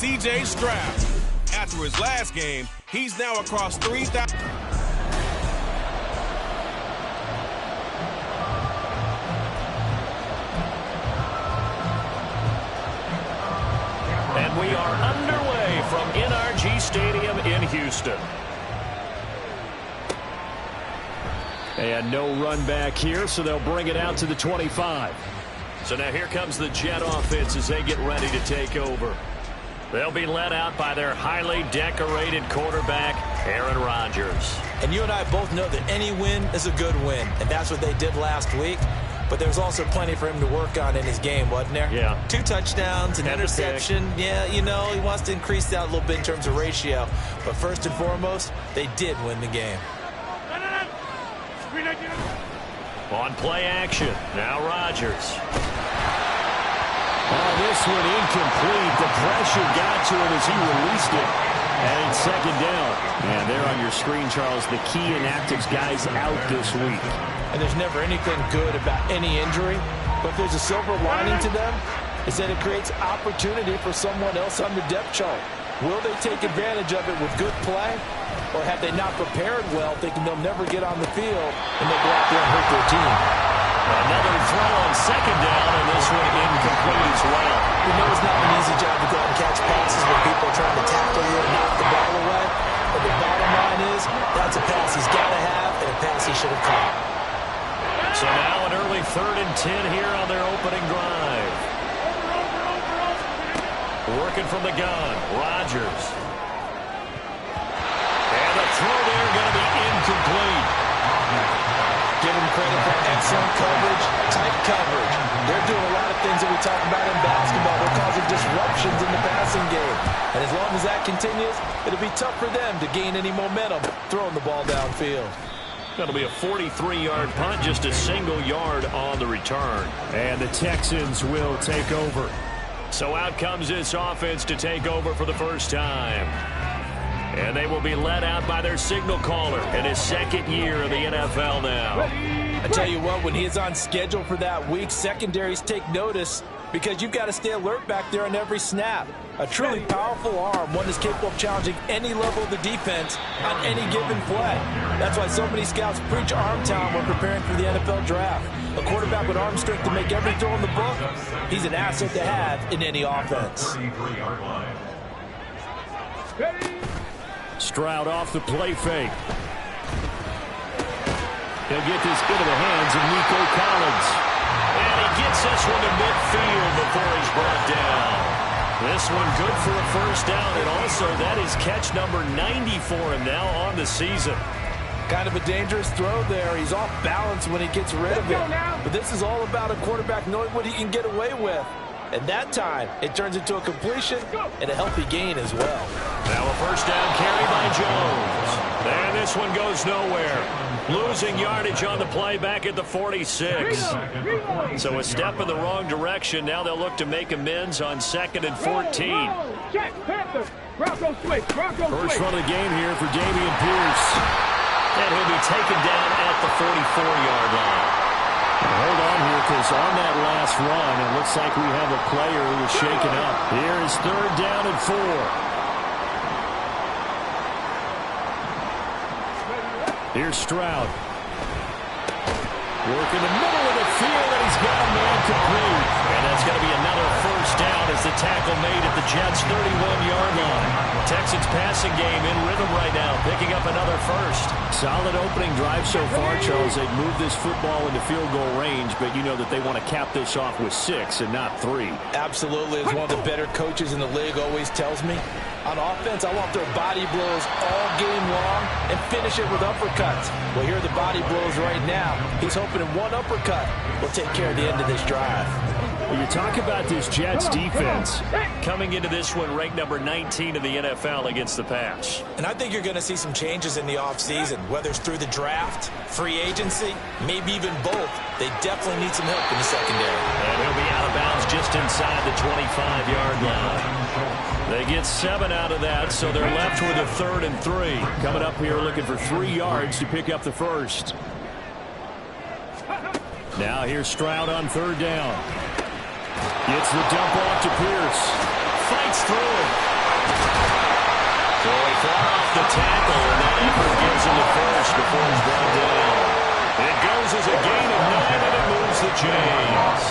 C.J. Stroud. After his last game, he's now across 3,000. And we are underway from NRG Stadium in Houston. And no run back here, so they'll bring it out to the 25. So now here comes the Jet offense as they get ready to take over. They'll be led out by their highly decorated quarterback, Aaron Rodgers. And you and I both know that any win is a good win, and that's what they did last week. But there's also plenty for him to work on in his game, wasn't there? Yeah. 2 touchdowns, an interception. Yeah, you know, he wants to increase that a little bit in terms of ratio. But first and foremost, they did win the game. On play action, now Rodgers. Oh, this one incomplete. The pressure got to him as he released it. And it's second down. And there on your screen, Charles, the key inactives guys out this week. And there's never anything good about any injury. But if there's a silver lining to them, it's that it creates opportunity for someone else on the depth chart. Will they take advantage of it with good play? Or have they not prepared well, thinking they'll never get on the field, and they'll go out there and hurt their team? Another throw on second down, and this one incomplete as well. We know it's not an easy job to go out and catch passes when people are trying to tackle you and knock the ball away. But the bottom line is, that's a pass he's got to have and a pass he should have caught. So now an early 3rd and 10 here on their opening drive. Working from the gun, Rodgers. And the throw there going to be incomplete. Give him credit for excellent coverage, tight coverage. They're doing a lot of things that we talk about in basketball. They're causing disruptions in the passing game. And as long as that continues, it'll be tough for them to gain any momentum throwing the ball downfield. That'll be a 43-yard punt, just a single yard on the return. And the Texans will take over. So out comes this offense to take over for the first time. And they will be led out by their signal caller in his 2nd year in the NFL now. I tell you what, when he is on schedule for that week, secondaries take notice because you've got to stay alert back there on every snap. A truly powerful arm, one that's capable of challenging any level of the defense on any given play. That's why so many scouts preach arm talent when preparing for the NFL draft. A quarterback with arm strength to make every throw in the book, he's an asset to have in any offense. Stroud off the play fake. He'll get this into the hands of Nico Collins. And he gets this one to midfield before he's brought down. This one good for a first down, and also that is catch number 90 for him now on the season. Kind of a dangerous throw there. He's off balance when he gets rid of it. But this is all about a quarterback knowing what he can get away with. And that time, it turns into a completion and a healthy gain as well. Now a first down carry by Jones. And this one goes nowhere. Losing yardage on the play back at the 46. So a step in the wrong direction. Now they'll look to make amends on 2nd and 14. First run of the game here for Dameon Pierce. And he'll be taken down at the 44-yard line. Hold on here, because on that last run, it looks like we have a player who was shaken up. Here is 3rd down and 4. Here's Stroud. Work in the middle of the field, and he's got a man complete. And that's going to be another first down as the tackle made at the Jets' 31-yard line. Texans passing game in rhythm right now, picking up another first. Solid opening drive so far, Charles. They've moved this football into field goal range, but you know that they want to cap this off with 6 and not 3. Absolutely. As one of the better coaches in the league always tells me, on offense, I want their body blows all game long and finish it with uppercuts. Well, here are the body blows right now. He's hoping in one uppercut will take care of the end of this drive. Well, you talk about this Jets defense. Coming into this one, ranked number 19 in the NFL against the pass. And I think you're going to see some changes in the offseason, whether it's through the draft, free agency, maybe even both. They definitely need some help in the secondary. And he'll be out of bounds just inside the 25-yard line. They get 7 out of that, so they're left with a 3rd and 3. Coming up here looking for 3 yards to pick up the first. Now here's Stroud on 3rd down. Gets the dump off to Pierce. Fights through it. tackle, and that effort gives him the first before he's brought down. It goes as a gain of 9, and it moves the chains.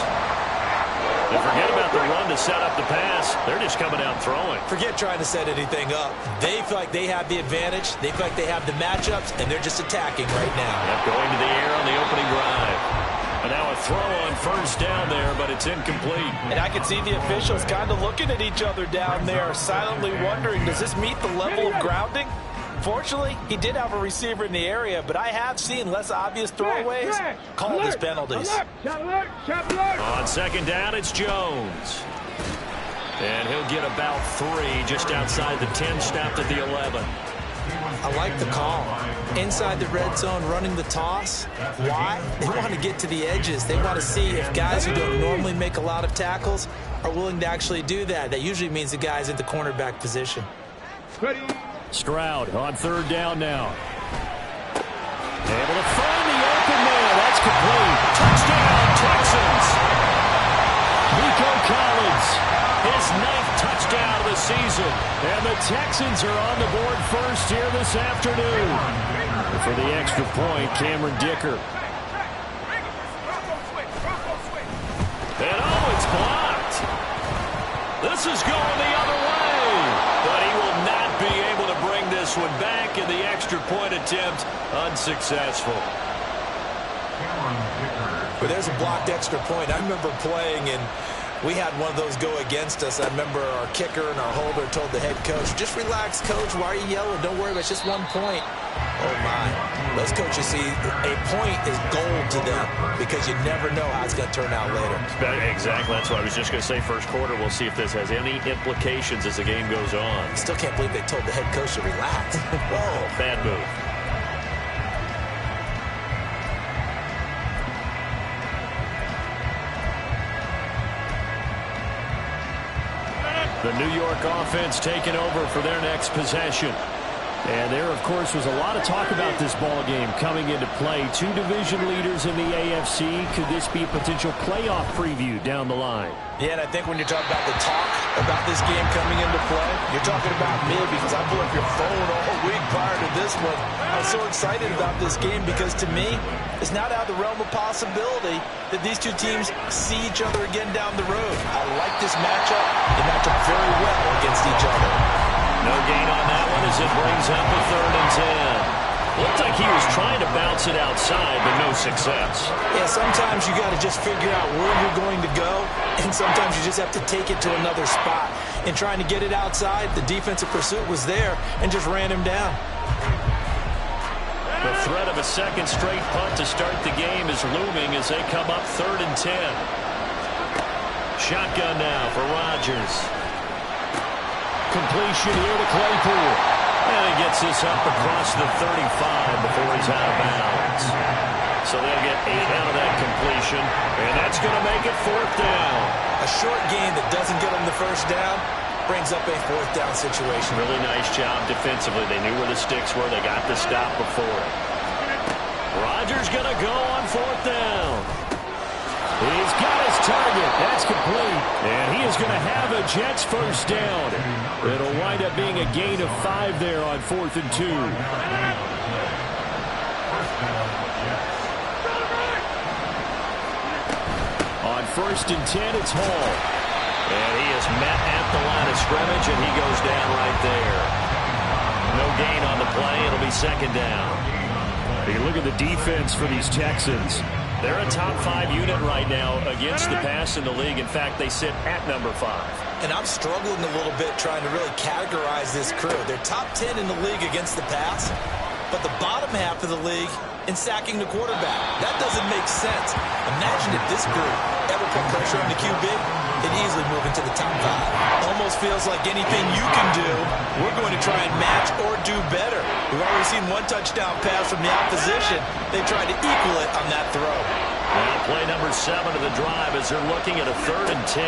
And forget about the run to set up the pass. They're just coming out throwing. Forget trying to set anything up. They feel like they have the advantage. They feel like they have the matchups, and they're just attacking right now. Yep, going to the air on the opening drive. And now a throw on first down there, but it's incomplete. And I can see the officials kind of looking at each other down there, silently wondering, does this meet the level of grounding? Fortunately, he did have a receiver in the area, but I have seen less obvious throwaways called as penalties. On second down, it's Jones. And he'll get about 3 just outside the 10, stopped at the 11. I like the call. Inside the red zone, running the toss. Why? They want to get to the edges. They want to see if guys who don't normally make a lot of tackles are willing to actually do that. That usually means the guy's at the cornerback position. Stroud on third down now. Able to find the open man. That's complete. Touchdown, Texans. Nico Collins, his 9th touchdown of the season. And the Texans are on the board first here this afternoon. And for the extra point, Cameron Dicker. And it's blocked. This is going the other way. But he will not be able to bring this one back, in the extra point attempt unsuccessful. But there's a blocked extra point. I remember playing, and we had one of those go against us. I remember our kicker and our holder told the head coach, just relax, coach. Why are you yelling? Don't worry, it's just 1 point. Oh, my. Those coaches see a point is gold to them because you never know how it's going to turn out later. Exactly. That's what I was just going to say. First quarter, we'll see if this has any implications as the game goes on. I still can't believe they told the head coach to relax. Whoa, bad move. The New York offense taking over for their next possession. And there, of course, was a lot of talk about this ball game coming into play. 2 division leaders in the AFC. Could this be a potential playoff preview down the line? Yeah, and I think when you're talking about the talk about this game coming into play, you're talking about me because I blew up your phone all week prior to this one. I'm so excited about this game because to me, it's not out of the realm of possibility that these two teams see each other again down the road. I like this matchup. They match up very well against each other. No gain on that one as it brings up a 3rd and 10. Looked like he was trying to bounce it outside, but no success. Yeah, sometimes you got to just figure out where you're going to go, and sometimes you just have to take it to another spot. In trying to get it outside, the defensive pursuit was there and just ran him down. The threat of a second straight punt to start the game is looming as they come up 3rd and 10. Shotgun now for Rodgers. Completion here to Claypool. And he gets this up across the 35 before he's out of bounds. So they'll get 8 out of that completion, and that's going to make it 4th down. A short gain that doesn't get them the first down brings up a 4th down situation. Really nice job defensively. They knew where the sticks were. They got the stop before it. Rodgers going to go on 4th down. He's got his target. That's complete. And he is going to have a Jets first down. It'll wind up being a gain of 5 there on 4th and 2. On 1st and 10, it's Hall. And he is met at the line of scrimmage, and he goes down right there. No gain on the play. It'll be 2nd down. You look at the defense for these Texans. They're a top 5 unit right now against the pass in the league. In fact, they sit at number 5. And I'm struggling a little bit trying to really categorize this crew. They're top 10 in the league against the pass, but the bottom half of the league in sacking the quarterback. That doesn't make sense. Imagine if this group ever put pressure on the QB, it'd easily move into the top 5. Almost feels like anything you can do, we're going to try and match or do better. We've already seen 1 touchdown pass from the opposition. They tried to equal it on that throw. Now play number 7 of the drive as they're looking at a 3rd and 10.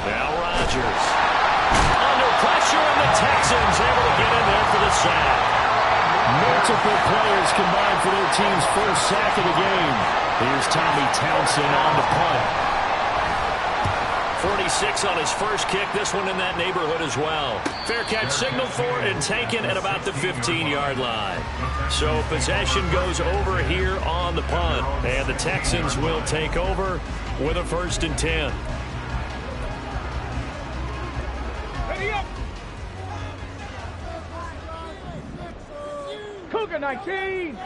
Now Rodgers. Under pressure, and the Texans able to get in there for the sack. Multiple players combined for their team's first sack of the game. Here's Tommy Townsend on the punt. 46 26 on his first kick. This one in that neighborhood as well. Fair catch signaled for and taken at about the 15-yard line. So possession goes over here on the punt. And the Texans will take over with a 1st and 10. Ready up. Cougar 19.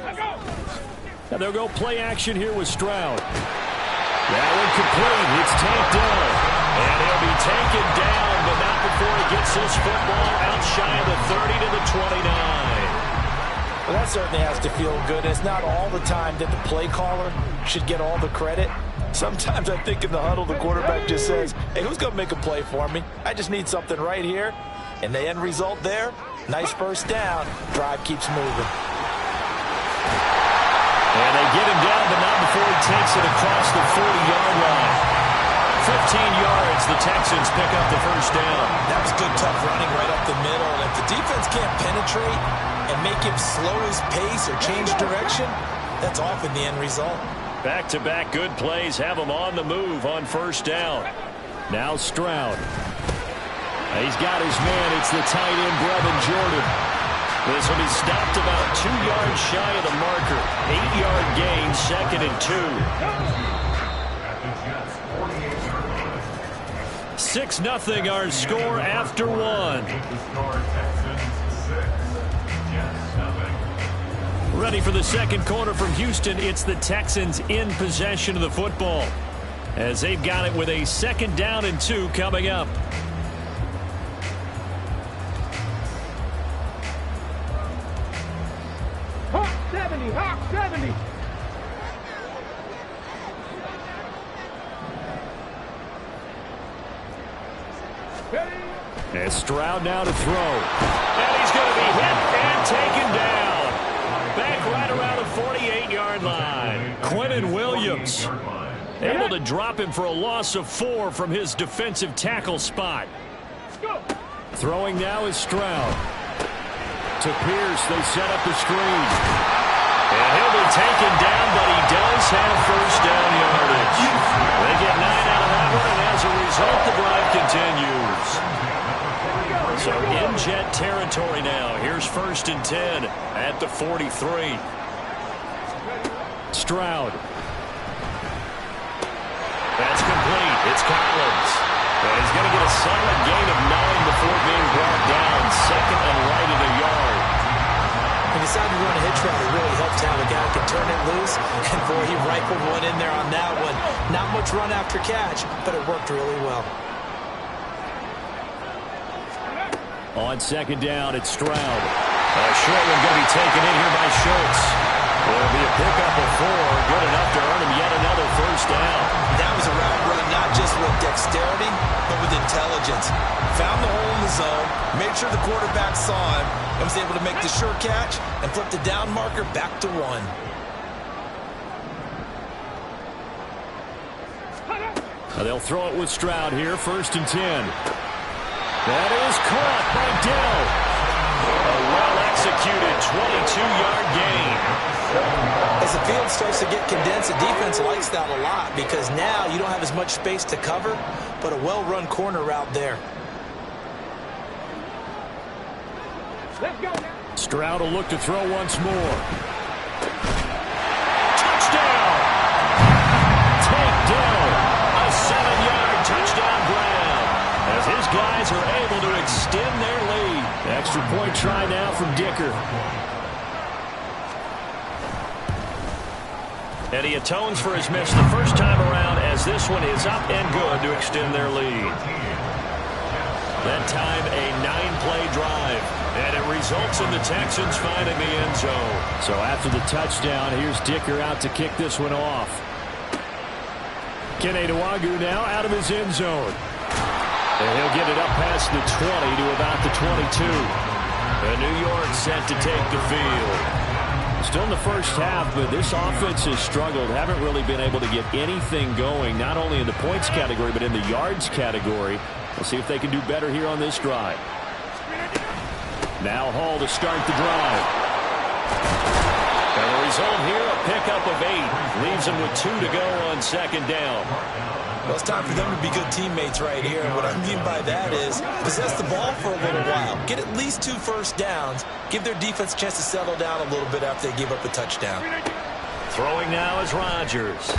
Let's go. And they'll go play action here with Stroud. That one complete. It's tanked down. And he'll be taken down, but not before he gets this football out shy of the 30 to the 29. Well, that certainly has to feel good. It's not all the time that the play caller should get all the credit. Sometimes I think in the huddle, the quarterback just says, hey, who's going to make a play for me? I just need something right here. And the end result there, nice first down. Drive keeps moving. And they get him down, but not before he takes it across the 40-yard line. 15 yards, the Texans pick up the first down. That was good, tough running right up the middle. And if the defense can't penetrate and make him slow his pace or change direction, that's often the end result. Back-to-back good plays have him on the move on first down. Now Stroud. He's got his man. It's the tight end, Brevin Jordan. This will be stopped about 2 yards shy of the marker. 8-yard gain, 2nd and 2. 6-0 our score after 1. Ready for the second quarter from Houston. It's the Texans in possession of the football, as they've got it with a 2nd down and 2 coming up. Hawk 70, Hawk 70. And Stroud now to throw. And he's going to be hit and taken down. Back right around the 48-yard line. Quinnen Williams Able to drop him for a loss of 4 from his defensive tackle spot. Throwing now is Stroud. To Pierce, they set up the screen. And he'll be taken down, but he does have first down yardage. They get 9 out of that one, and as a result, the drive continues. So in jet territory now. Here's 1st and 10 at the 43. Stroud. That's complete. It's Collins. And he's going to get a solid gain of 9 before being brought down. 2nd and right at a yard. He decided to run a hitch route. It really helped to have a guy who can turn it loose. And boy, he rifled one in there on that one. Not much run after catch, but it worked really well. On 2nd down, it's Stroud. A short one going to be taken in here by Schultz. It'll be a pickup of 4. Good enough to earn him yet another first down. That was a route run not just with dexterity, but with intelligence. Found the hole in the zone, made sure the quarterback saw him, and was able to make the sure catch and flip the down marker back to 1. They'll throw it with Stroud here, 1st and 10. That is caught by Dell. A well-executed 22-yard gain. As the field starts to get condensed, the defense likes that a lot because now you don't have as much space to cover, but a well-run corner route there. Let's go. Stroud will look to throw once more. Touchdown! Take down. A 7-yard touchdown grab, as his guys are able to extend their lead. Extra point try now from Dicker. And he atones for his miss the first time around, as this one is up and good to extend their lead. That time a 9-play drive, and it results in the Texans finding the end zone. So after the touchdown, here's Dicker out to kick this one off. Kene Nwangwu now out of his end zone. And he'll get it up past the 20 to about the 22. And New York set to take the field. Still in the first half, but this offense has struggled. Haven't really been able to get anything going, not only in the points category, but in the yards category. We'll see if they can do better here on this drive. Now Hall to start the drive. And the result here, a pickup of 8. Leaves them with 2 to go on second down. Well, it's time for them to be good teammates right here. And what I mean by that is possess the ball for a little while. Get at least 2 first downs. Give their defense a chance to settle down a little bit after they give up a touchdown. Throwing now is Rodgers.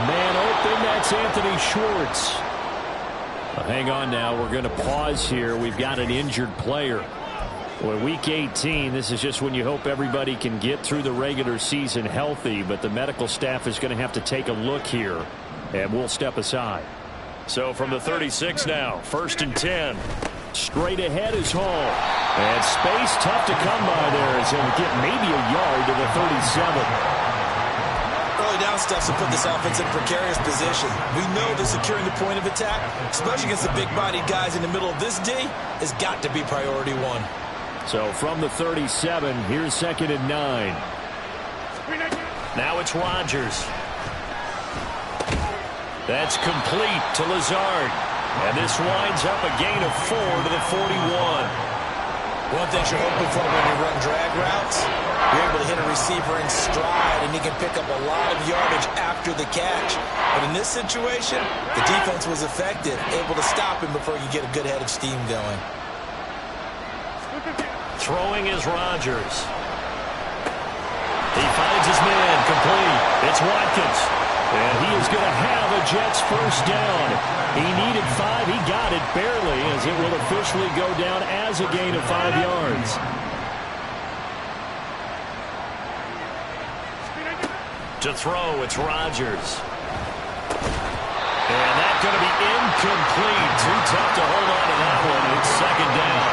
Man open, that's Anthony Schwartz. Hang on now, we're going to pause here. We've got an injured player. Well, week 18, this is just when you hope everybody can get through the regular season healthy, but the medical staff is going to have to take a look here, and we'll step aside. So from the 36 now, 1st and 10. Straight ahead is Hall. And space tough to come by there as he'll get maybe a yard to the 37. Early down stuff to put this offense in a precarious position. We know that securing the point of attack, especially against the big-bodied guys in the middle of this D, has got to be priority 1. So from the 37, here's 2nd and 9. Now it's Rodgers. That's complete to Lazard. And this winds up a gain of 4 to the 41. One thing you're hoping for when you run drag routes, you're able to hit a receiver in stride, and he can pick up a lot of yardage after the catch. But in this situation, the defense was effective, able to stop him before you get a good head of steam going. Throwing is Rodgers. He finds his man complete. It's Watkins. And he is going to have a Jets first down. He needed 5. He got it barely, as it will officially go down as a gain of 5 yards. To throw, it's Rodgers. And that's going to be incomplete. Too tough to hold on to that one. It's 2nd down.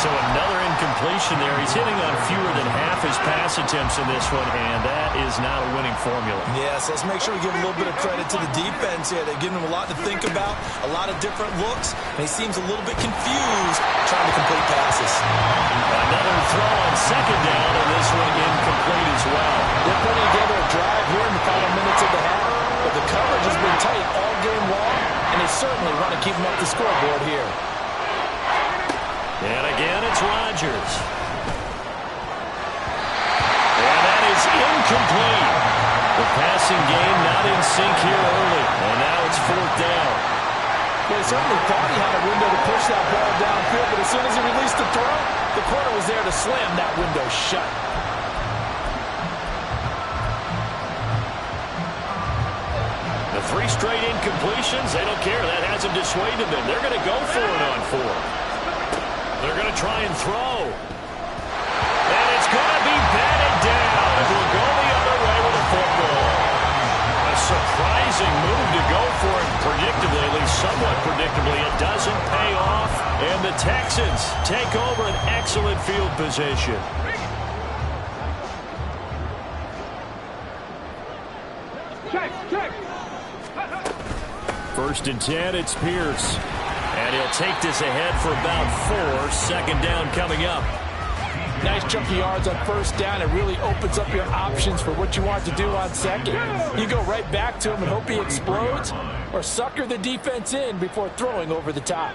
So another incompletion there. He's hitting on fewer than half his pass attempts in this one, and that is not a winning formula. Yeah, so let's make sure we give a little bit of credit to the defense here. They're giving him a lot to think about, a lot of different looks, and he seems a little bit confused trying to complete passes. Another throw on 2nd down, and this one incomplete as well. They're putting together a drive here in the final minutes of the half, but the coverage has been tight all game long, and they certainly want to keep them up the scoreboard here. And again, it's Rodgers. And that is incomplete. The passing game not in sync here early. And now it's 4th down. Well, he certainly thought he had a window to push that ball downfield, but as soon as he released the throw, the corner was there to slam that window shut. The 3 straight incompletions, they don't care. That hasn't dissuaded them. They're going to go for it on 4. They're going to try and throw. And it's going to be batted down. We'll go the other way with a football. A surprising move to go for it predictably, at least somewhat predictably. It doesn't pay off. And the Texans take over an excellent field position. Check. 1st and 10, it's Pierce. And he'll take this ahead for about 4. 2nd down coming up. Nice chunky yards on 1st down. It really opens up your options for what you want to do on 2nd. You go right back to him and hope he explodes, or sucker the defense in before throwing over the top.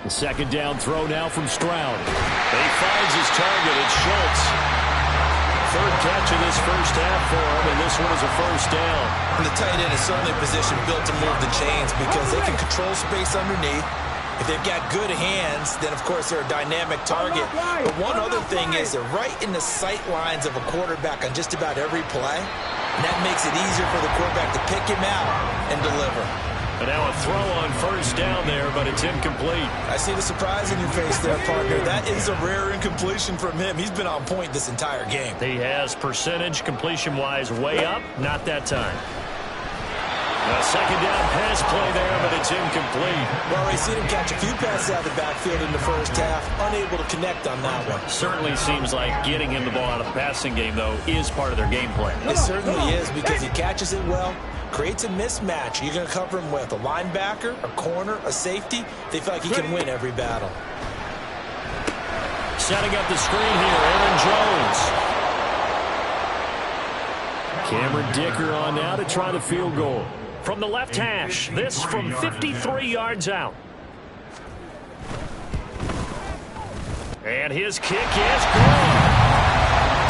The 2nd down throw now from Stroud. He finds his target. It's Schultz. 3rd catch of this first half for him, and this one is a 1st down. And the tight end is certainly a position built to move the chains because they can control space underneath. If they've got good hands, then, of course, they're a dynamic target. But one other thing is they're right in the sight lines of a quarterback on just about every play, and that makes it easier for the quarterback to pick him out and deliver. And now a throw on 1st down there, but it's incomplete. I see the surprise in your face there, partner. That is a rare incompletion from him. He's been on point this entire game. He has percentage completion-wise way up. Not that time. A 2nd down pass play there, but it's incomplete. Well, we've seen him catch a few passes out of the backfield in the first half. Unable to connect on that one. Certainly seems like getting him the ball out of the passing game, though, is part of their game plan. It certainly is because he catches it well. Creates a mismatch. You're going to cover him with a linebacker, a corner, a safety. They feel like he can win every battle. Setting up the screen here, Aaron Jones. Cameron Dicker on now to try the field goal. From the left hash, this from 53 yards out. And his kick is good.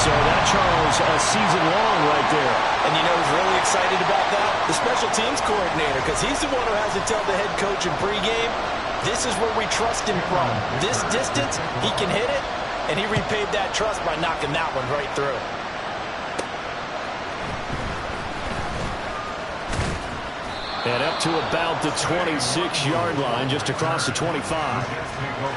So that, Charles, a season long right there. And you know who's really excited about that? The special teams coordinator, because he's the one who has to tell the head coach in pregame, this is where we trust him from. This distance, he can hit it, and he repaid that trust by knocking that one right through. And up to about the 26-yard line, just across the 25.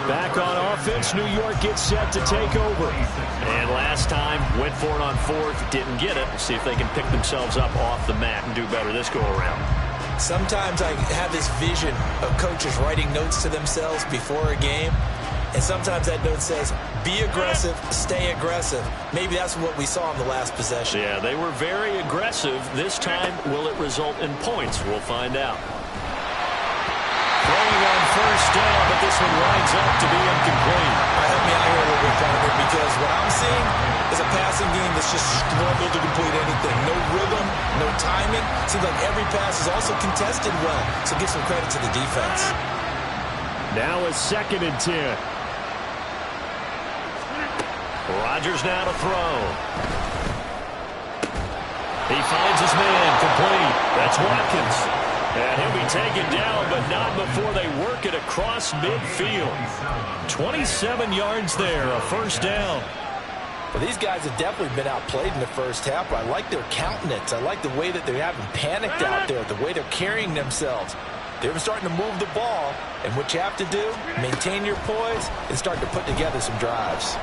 Back on offense, New York gets set to take over. And last time, went for it on fourth, didn't get it. We'll see if they can pick themselves up off the mat and do better this go-around. Sometimes I have this vision of coaches writing notes to themselves before a game, and sometimes that note says, be aggressive, stay aggressive. Maybe that's what we saw in the last possession. Yeah, they were very aggressive. This time, will it result in points? We'll find out. Throwing on first down, but this one lines up to be incomplete. Help me out here a little bit, Carter, because what I'm seeing is a passing game that's just struggled to complete anything. No rhythm, no timing. Seems like every pass is also contested well, so give some credit to the defense. Now a 2nd and 10. Rodgers now to throw. He finds his man, complete. That's Watkins. And he'll be taken down, but not before they work it across midfield. 27 yards there, a first down. Well, these guys have definitely been outplayed in the first half, but I like their countenance. I like the way that they haven't panicked out there, the way they're carrying themselves. They're starting to move the ball, and what you have to do, maintain your poise and start to put together some drives.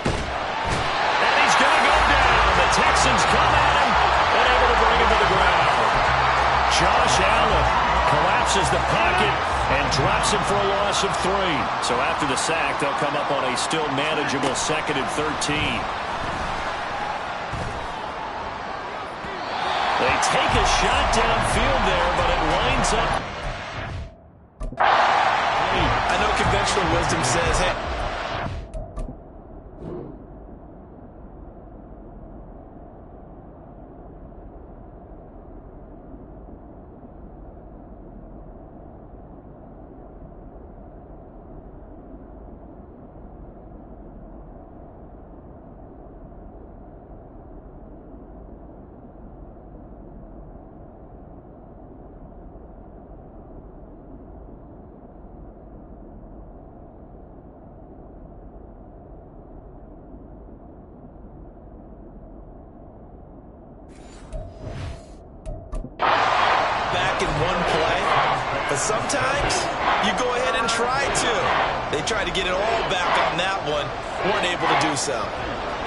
And he's going to go down. The Texans come at him and able to bring him to the ground. Josh Allen collapses the pocket and drops him for a loss of 3. So after the sack, they'll come up on a still manageable 2nd and 13. They take a shot downfield there, but it lines up. I know conventional wisdom says, hey, sometimes you go ahead and try to. They tried to get it all back on that one. Weren't able to do so.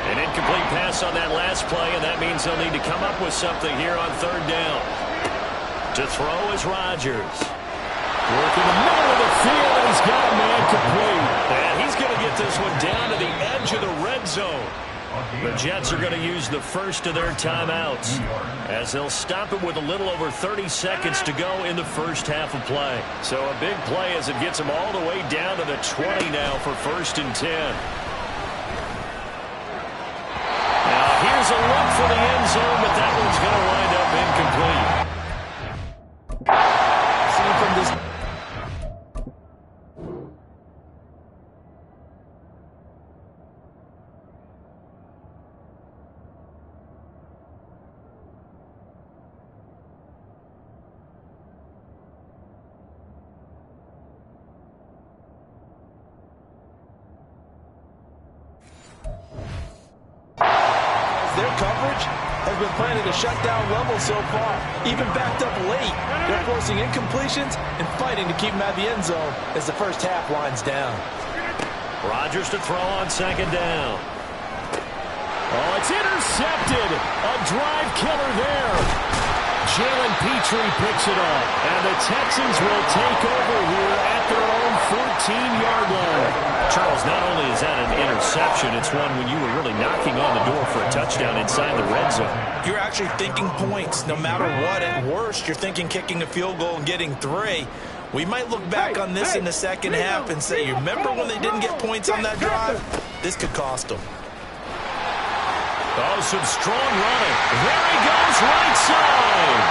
An incomplete pass on that last play, and that means they'll need to come up with something here on 3rd down. To throw is Rodgers. Working the middle of the field, and he's got a man complete. And he's going to get this one down to the edge of the red zone. The Jets are going to use the first of their timeouts as they'll stop it with a little over 30 seconds to go in the first half of play. So a big play as it gets them all the way down to the 20 now for 1st and 10. Now here's a look for the end zone, but that one's going to wind up incomplete. See from this. Their coverage has been playing at a shutdown level so far, even backed up late. They're forcing incompletions and fighting to keep them at the end zone as the first half winds down. Rodgers to throw on 2nd down. Oh, it's intercepted. A drive killer there. Jalen Petrie picks it up. And the Texans will take over here at their own 14-yard line. Charles, not only is that an interception, it's one when you were really knocking on the door for a touchdown inside the red zone. You're actually thinking points no matter what. At worst, you're thinking kicking a field goal and getting 3. We might look back on this in the second half and say, you remember when they didn't get points on that drive? This could cost them. Oh, some strong running. There he goes, right side.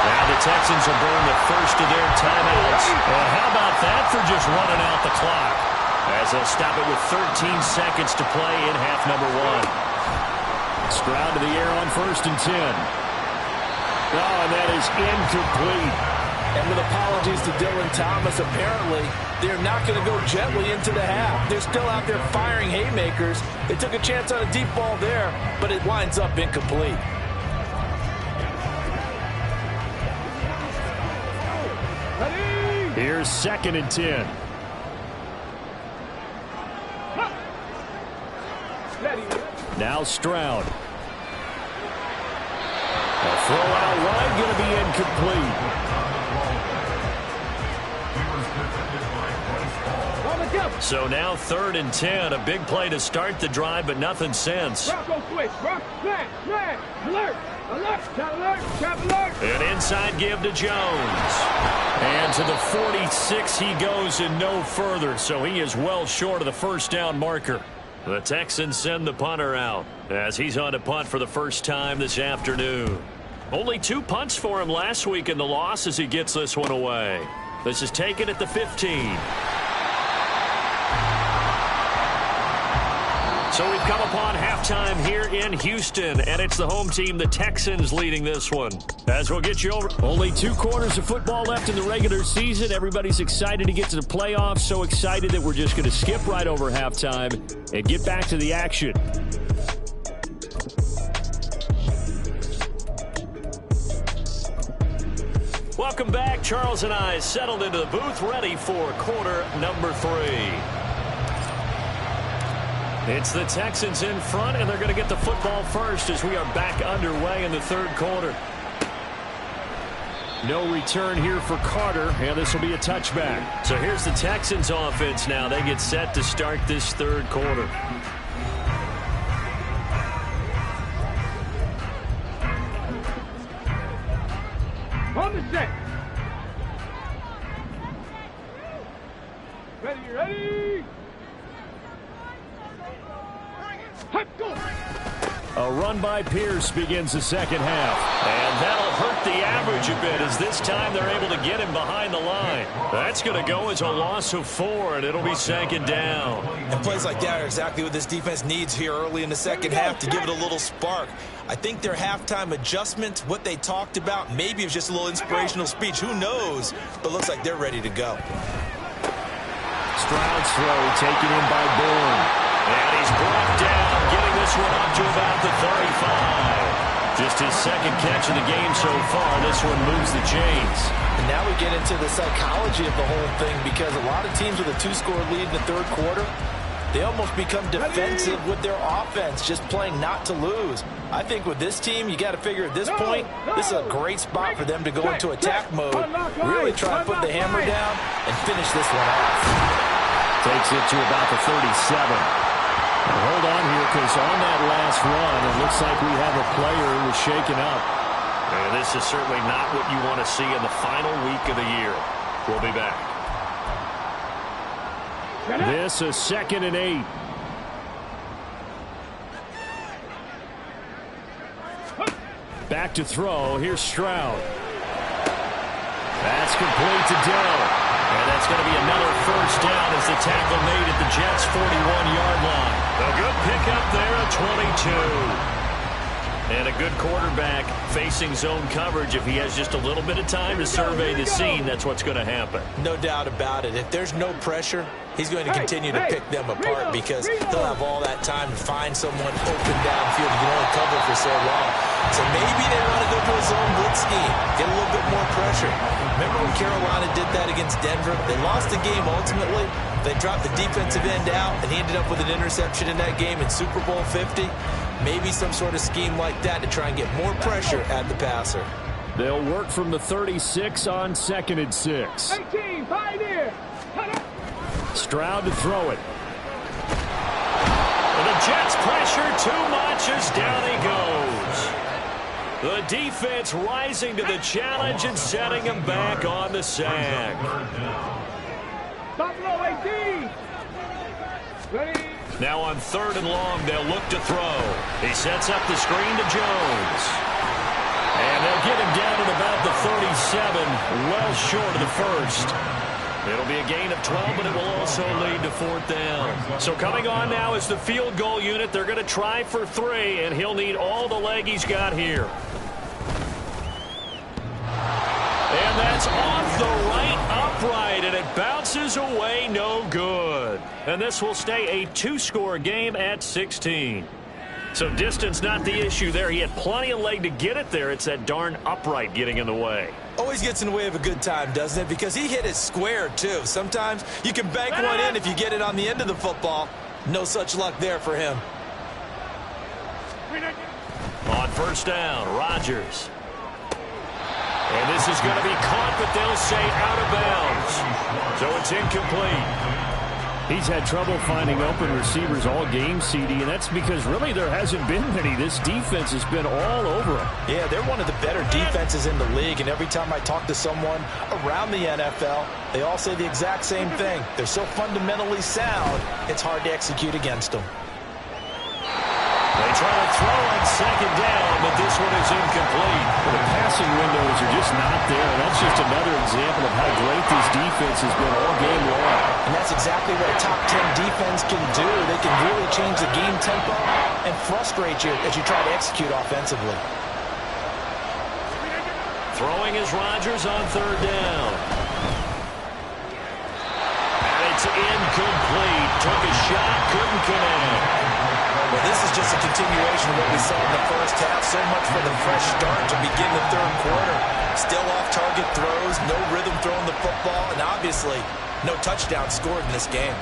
Now the Texans will burn the first of their timeouts. Well, how about that for just running out the clock? As they'll stop it with 13 seconds to play in half number 1. Stroud to the air on 1st and 10. Oh, and that is incomplete. And with apologies to Dylan Thomas, apparently they're not going to go gently into the half. They're still out there firing haymakers. They took a chance on a deep ball there, but it winds up incomplete. Here's 2nd and 10. Now Stroud. A throw out wide, going to be incomplete. So now 3rd and 10. A big play to start the drive, but nothing since. An inside give to Jones. And to the 46 he goes and no further, so he is well short of the first down marker. The Texans send the punter out as he's on to punt for the first time this afternoon. Only 2 punts for him last week in the loss as he gets this one away. This is taken at the 15. So we've come upon halftime here in Houston, and it's the home team, the Texans, leading this one. As we'll get you over. Only 2 quarters of football left in the regular season. Everybody's excited to get to the playoffs, so excited that we're just going to skip right over halftime and get back to the action. Welcome back. Charles and I settled into the booth, ready for quarter number 3. It's the Texans in front, and they're going to get the football first as we are back underway in the 3rd quarter. No return here for Carter, and this will be a touchback. So here's the Texans offense now. They get set to start this 3rd quarter. On the set. Ready. A run by Pierce begins the 2nd half. And that'll hurt the average a bit as this time they're able to get him behind the line. That's going to go as a loss of 4, and it'll be 2nd down. And plays like that are exactly what this defense needs here early in the 2nd half to give it a little spark. I think their halftime adjustment, what they talked about, maybe it was just a little inspirational speech. Who knows? But looks like they're ready to go. Stroud's throw taken in by Bourne. And he's brought down, getting this one up to about the 35. Just his 2nd catch of the game so far. This one moves the chains. And now we get into the psychology of the whole thing, because a lot of teams with a 2-score lead in the 3rd quarter, they almost become defensive with their offense, just playing not to lose. I think with this team, you got to figure at this point, this is a great spot for them to go into attack mode, really try to put the hammer down and finish this one off. Takes it to about the 37. Now hold on here, because on that last run, it looks like we have a player who was shaken up. And this is certainly not what you want to see in the final week of the year. We'll be back. This is 2nd and 8. Back to throw. Here's Stroud. That's complete to Dell. And that's going to be another first down as the tackle made at the Jets' 41-yard line. A good pickup there at 22. And a good quarterback facing zone coverage. If he has just a little bit of time to survey the scene, that's what's going to happen. No doubt about it. If there's no pressure, he's going to continue to pick them apart, because he'll have all that time to find someone open downfield. He can only cover for so long. So maybe they want to go to a zone blitz scheme, get a little bit more pressure. Remember when Carolina did that against Denver? They lost the game ultimately. They dropped the defensive end out, and he ended up with an interception in that game in Super Bowl 50. Maybe some sort of scheme like that to try and get more pressure at the passer. They'll work from the 36 on 2nd and 6. 18, pioneer. Stroud to throw it. And the Jets pressure too much as down he goes. The defense rising to the challenge and setting him back on the sack. Stop low, 18. Ready. Now on 3rd and long, they'll look to throw. He sets up the screen to Jones. And they'll get him down at about the 37, well short of the first. It'll be a gain of 12, but it will also lead to 4th down. So coming on now is the field goal unit. They're going to try for 3, and he'll need all the leg he's got here. And that's off the right upright, and it bounces away, no good. And this will stay a 2-score game at 16. So distance not the issue there. He had plenty of leg to get it there. It's that darn upright getting in the way. Always gets in the way of a good time, doesn't it? Because he hit it square, too. Sometimes you can bank one in if you get it on the end of the football. No such luck there for him. On 1st down, Rodgers. And this is going to be caught, but they'll say out of bounds. So it's incomplete. He's had trouble finding open receivers all game, CD, and that's because really there hasn't been many. This defense has been all over him. Yeah, they're one of the better defenses in the league, and every time I talk to someone around the NFL, they all say the exact same thing. They're so fundamentally sound, it's hard to execute against them. They try to throw on 2nd down, but this one is incomplete. The passing windows are just not there. That's just another example of how great this defense has been all game long. And that's exactly what a top 10 defense can do. They can really change the game tempo and frustrate you as you try to execute offensively. Throwing is Rodgers on 3rd down. And it's incomplete. Took a shot, couldn't connect. Well, this is just a continuation of what we saw in the first half. So much for the fresh start to begin the 3rd quarter. Still off-target throws, no rhythm throwing the football, and obviously no touchdown scored in this game.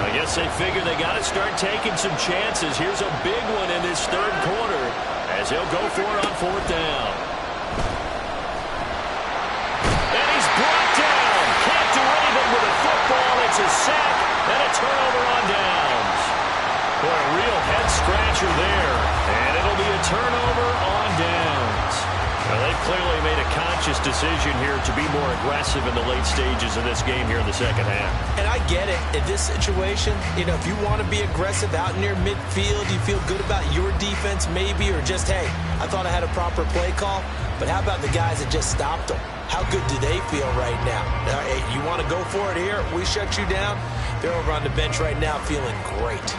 I guess they figure they got to start taking some chances. Here's a big one in this 3rd quarter as he'll go for it on 4th down. It's a sack and a turnover on downs. Boy, a real head-scratcher there. And it'll be a turnover on downs. Well, they've clearly made a conscious decision here to be more aggressive in the late stages of this game here in the 2nd half. And I get it. In this situation, you know, if you want to be aggressive out near midfield, you feel good about your defense maybe, or just, hey, I thought I had a proper play call. But how about the guys that just stopped them? How good do they feel right now? Hey, you want to go for it here? We shut you down. They're over on the bench right now feeling great.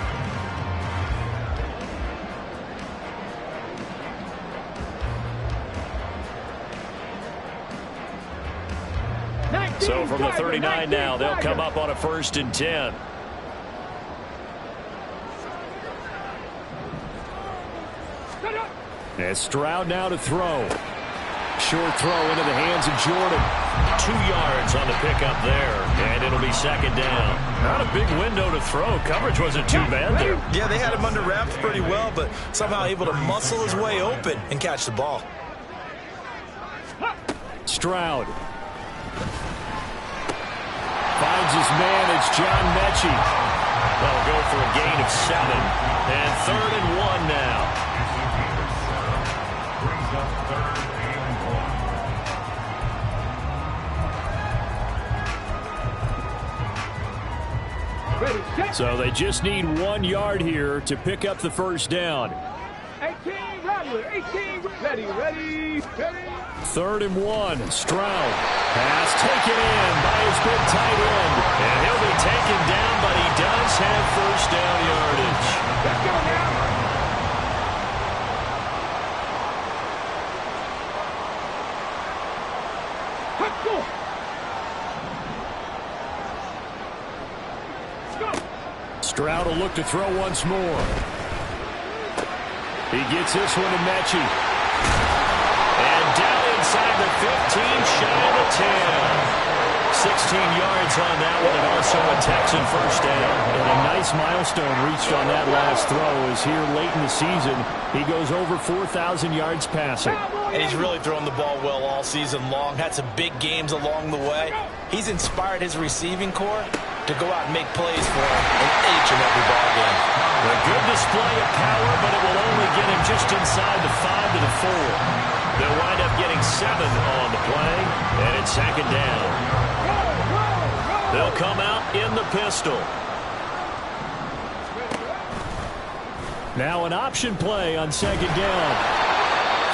So from the 39 now, they'll come up on a 1st and 10. And Stroud now to throw. Short throw into the hands of Jordan. 2 yards on the pickup there, and it'll be 2nd down. Not a big window to throw. Coverage wasn't too bad there. Yeah, they had him under wraps pretty well, but somehow able to muscle his way open and catch the ball. Stroud. Finds his man. It's John Mechie. They'll go for a gain of 7, and 3rd and 1 now. So they just need 1 yard here to pick up the 1st down. 18, ready, ready. 3rd and 1. Stroud. Pass taken in by his big tight end. And he'll be taken down, but he does have 1st down yardage. Let's go now. Let's go. Stroud will look to throw once more. He gets this one to Mechie. And down inside the 15, shy of the 10. 16 yards on that one, and also a Texan 1st down. And a nice milestone reached on that last throw is here late in the season. He goes over 4,000 yards passing. And he's really thrown the ball well all season long. Had some big games along the way. He's inspired his receiving corps to go out and make plays for him in each and every ball game. A good display of power, but it will only get him just inside the 5 to the 4. They'll wind up getting 7 on the play, and it's 2nd down. They'll come out in the pistol. Now an option play on second down.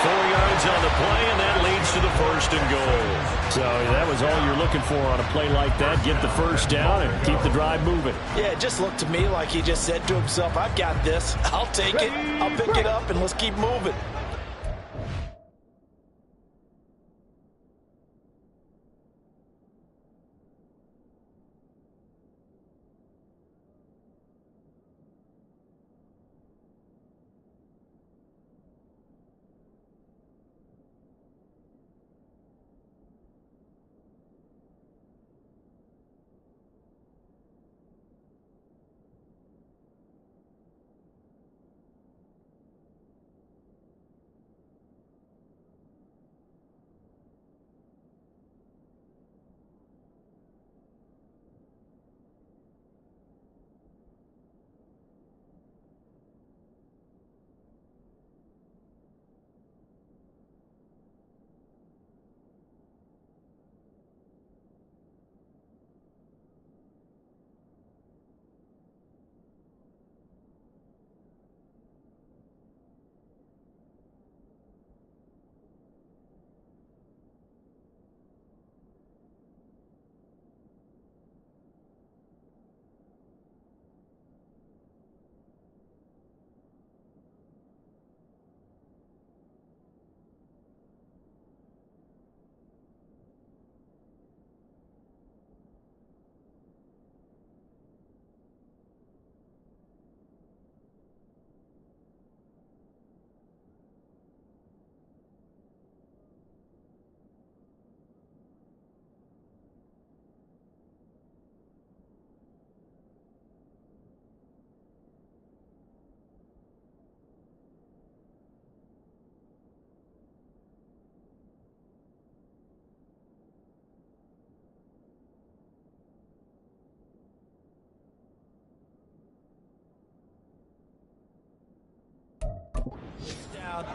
4 yards on the play, and that leads to the first and goal. So that was all you're looking for on a play like that. Get the first down and keep the drive moving. Yeah, it just looked to me like he just said to himself, I've got this. I'll take it. I'll pick it up, and let's keep moving.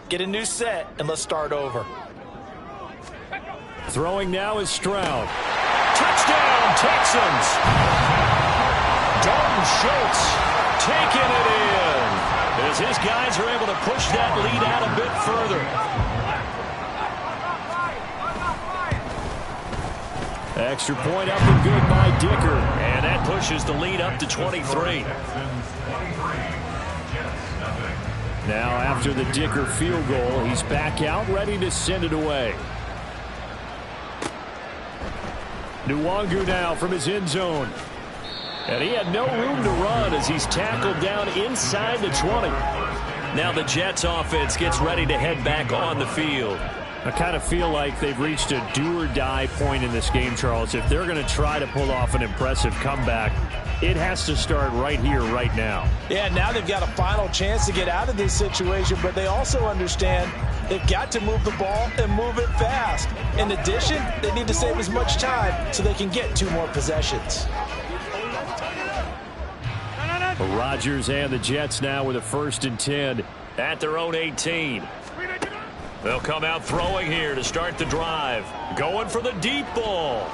Get a new set, and let's start over. Throwing now is Stroud. Touchdown, Texans! Dalton Schultz taking it in as his guys are able to push that lead out a bit further. Extra point up and good by Dicker. And that pushes the lead up to 23. Now after the Dicker field goal, he's back out, ready to send it away. Nwangu now from his end zone. And he had no room to run as he's tackled down inside the 20. Now the Jets offense gets ready to head back on the field. I kind of feel like they've reached a do-or-die point in this game, Charles. If they're going to try to pull off an impressive comeback, it has to start right here, right now. Yeah, now they've got a final chance to get out of this situation, but they also understand they've got to move the ball and move it fast. In addition, they need to save as much time so they can get 2 more possessions. Rodgers and the Jets now with a 1st and 10 at their own 18. They'll come out throwing here to start the drive. Going for the deep ball.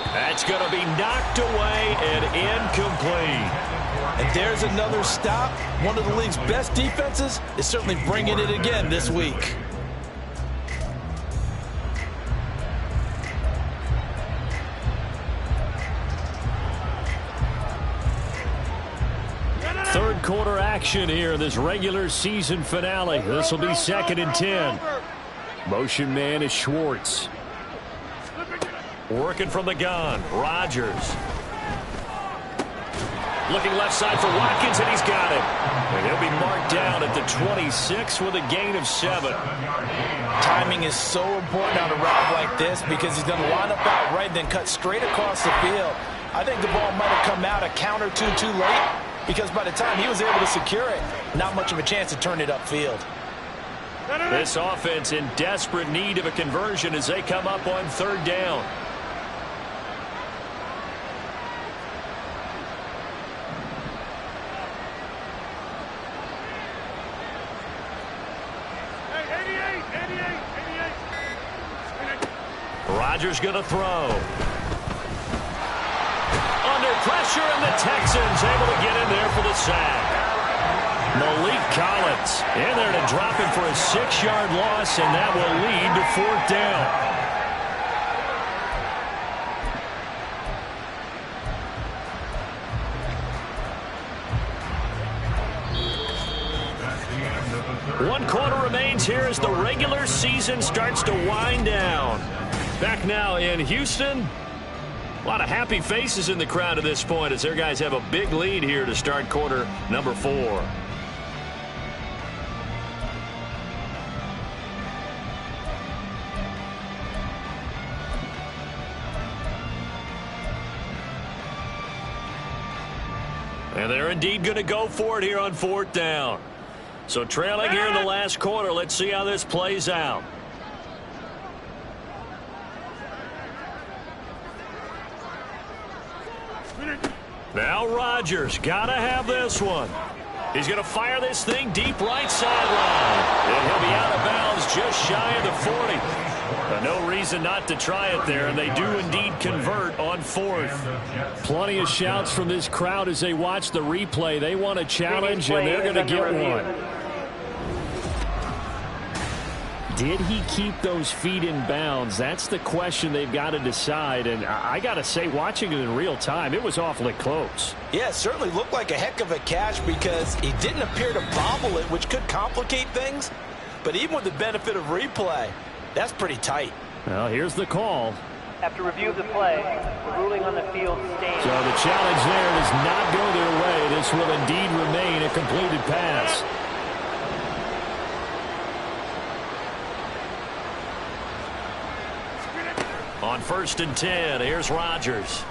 That's going to be knocked away and incomplete. And there's another stop. One of the league's best defenses is certainly bringing it again this week. Third quarter action here, this regular season finale. This will be 2nd and 10. Motion man is Schwartz. Working from the gun, Rodgers. Looking left side for Watkins, and he's got it. And he'll be marked down at the 26 with a gain of 7. Timing is so important on a route like this because he's going to line up out right and then cut straight across the field. I think the ball might have come out a count or two too late, because by the time he was able to secure it, not much of a chance to turn it upfield. This offense in desperate need of a conversion as they come up on 3rd down. Rodgers going to throw. Under pressure, and the Texans able to get in there for the sack. Malik Collins in there to drop him for a 6-yard loss, and that will lead to 4th down. One quarter remains here as the regular season starts to wind down. Back now in Houston. A lot of happy faces in the crowd at this point as their guys have a big lead here to start quarter number 4. And they're indeed going to go for it here on 4th down. So trailing here in the last quarter. Let's see how this plays out. Now Rodgers got to have this one. He's going to fire this thing deep right sideline. And he'll be out of bounds just shy of the 40. No reason not to try it there, and they do indeed convert on 4th. Plenty of shouts from this crowd as they watch the replay. They want a challenge, and they're going to get one. Did he keep those feet in bounds? That's the question they've got to decide. And I got to say, watching it in real time, it was awfully close. Yeah, it certainly looked like a heck of a catch because he didn't appear to bobble it, which could complicate things. But even with the benefit of replay, that's pretty tight. Well, here's the call. After review of the play, the ruling on the field stands. So the challenge there does not go their way. This will indeed remain a completed pass. On 1st and 10, here's Rodgers.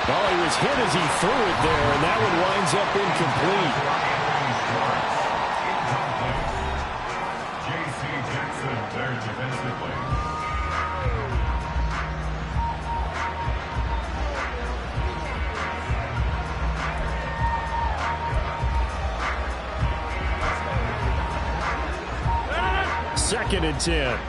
Oh, he was hit as he threw it there, and that one winds up incomplete. Second and 10.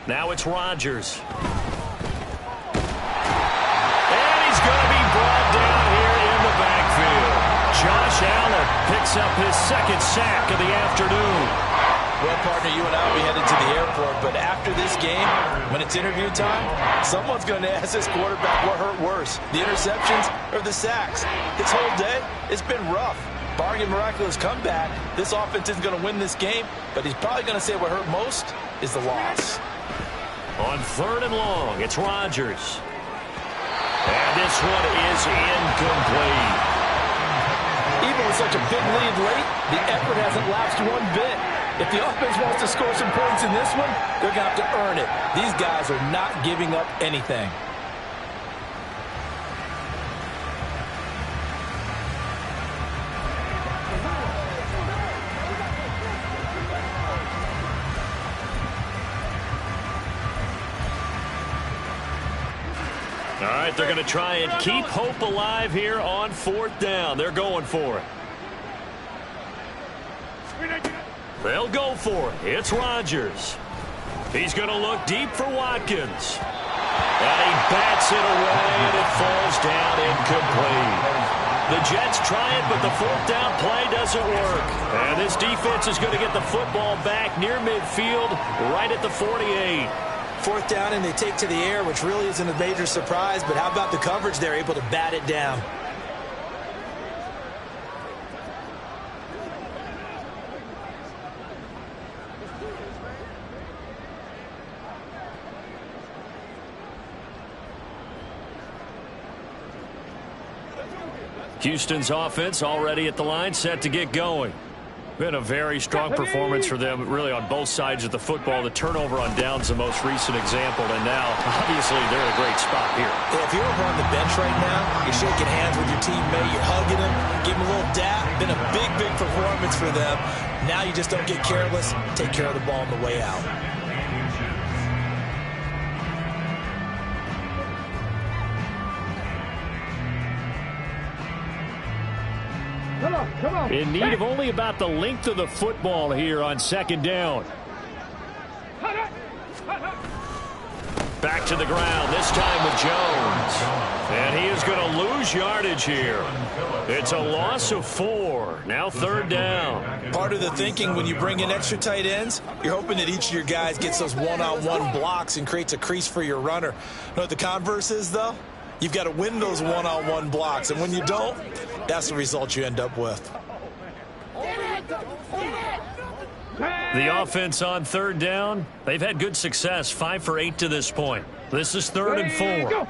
Now it's Rodgers. And he's going to be brought down here in the backfield. Josh Allen picks up his 2nd sack of the afternoon. Well, partner, you and I will be headed to the airport, but after this game, when it's interview time, someone's going to ask this quarterback what hurt worse, the interceptions or the sacks. His whole day, it's been rough. Barring a miraculous comeback, this offense isn't going to win this game, but he's probably going to say what hurt most is the loss. On 3rd and long, it's Rodgers. And this one is incomplete. Even with such a big lead late, the effort hasn't lapsed one bit. If the offense wants to score some points in this one, they're going to have to earn it. These guys are not giving up anything. All right, they're going to try and keep hope alive here on 4th down. They're going for it. They'll go for it. It's Rodgers. He's going to look deep for Watkins. And he bats it away, and it falls down incomplete. The Jets try it, but the 4th down play doesn't work. And this defense is going to get the football back near midfield, right at the 48. 4th down, and they take to the air, which really isn't a major surprise, but how about the coverage? They're able to bat it down. Houston's offense already at the line, set to get going. Been a very strong performance for them, really, on both sides of the football. The turnover on downs, the most recent example, and now, obviously, they're in a great spot here. Yeah, if you're over on the bench right now, you're shaking hands with your teammate, you're hugging him, give him a little dap. Been a big, big performance for them. Now you just don't get careless. Take care of the ball on the way out. Come on. In need of only about the length of the football here on 2nd down. Back to the ground, this time with Jones. And he is going to lose yardage here. It's a loss of 4. Now 3rd down. Part of the thinking when you bring in extra tight ends, you're hoping that each of your guys gets those one-on-one blocks and creates a crease for your runner. You know what the converse is, though? You've got to win those one-on-one blocks. And when you don't, that's the result you end up with. The offense on 3rd down, they've had good success, 5 for 8 to this point. This is 3rd and 4.